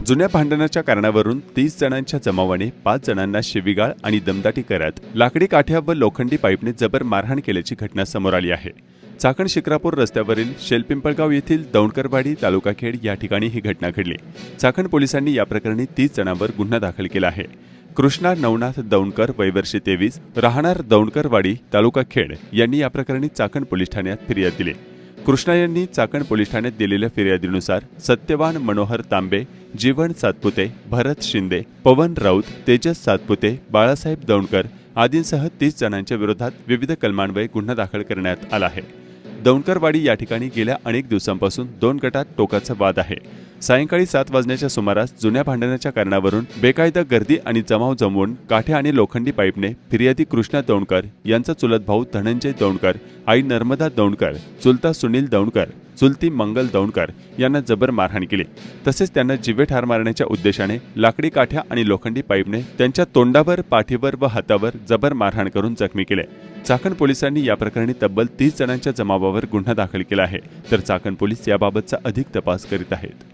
जुन्या भांडणाच्या कारणावरून 30 जणांच्या जमावाने 5 जणांना शिवीगाळ आणि दमदाटी करत लाकडी काठ्या व लोखंडी पाईपने जबर मारहाण केल्याची घटना समोर आली आहे। चाकण शिक्रापूर रस्त्यावरील शेलपिंपळगाव येथील दौंडकरवाडी तालुका खेड या ठिकाणी ही घटना घडली। चाकण पोलिसांनी या प्रकरणी 30 जणांवर गुन्हा दाखल केला आहे। कृष्णा नवनाथ दौंडकर वय वर्ष 23 राहणार दौंडकरवाडी तालुका खेड यांनी या प्रकरणी चाकण पोलीस ठाण्यात फिर्याद दिली। कृष्णा यांनी चाकण पोलीस ठाण्यात दिलेल्या फिर्यादीनुसार सत्यवान मनोहर तांबे, जीवन सातपुते, भरत शिंदे, पवन राऊत, तेजस सातपुते, बाळासाहेब दौंडकर आदींसह 30 जणांच्या विरोधात विविध कलमान्वये गुन्हा दाखल करण्यात आला आहे। दौंडकरवाडी या ठिकाणी गेल्या अनेक दिवसांपासून 2 गटात टोकाचा वाद आहे। सायंकाळी 7 वाजण्याच्या सुमारास जुन्या भांडणाच्या कारणावरून बेकायदा गर्दी आणि जमाव जमवून काठ्या आणि लोखंडी पाईपने फिर्यादी कृष्णा दौंडकर यांचा चुलत भाऊ धनंजय दौंडकर, आई नर्मदा दौंडकर, चुलता सुनील दौंडकर, चुलती मंगल दौंडकर यांना जबर मारहाण केली। तसेच त्यांना जीवे ठार मारण्याच्या उद्देशाने लाकडी काठ्या आणि लोखंडी पाईपने त्यांच्या तोंडावर, पाठीवर व हातावर जबर मारहाण करून जखमी केले। चाकण पोलिसांनी या प्रकरणी तब्बल 30 जणांच्या जमावावर गुन्हा दाखल केला आहे, तर चाकण पोलीस याबाबतचा अधिक तपास करीत आहेत।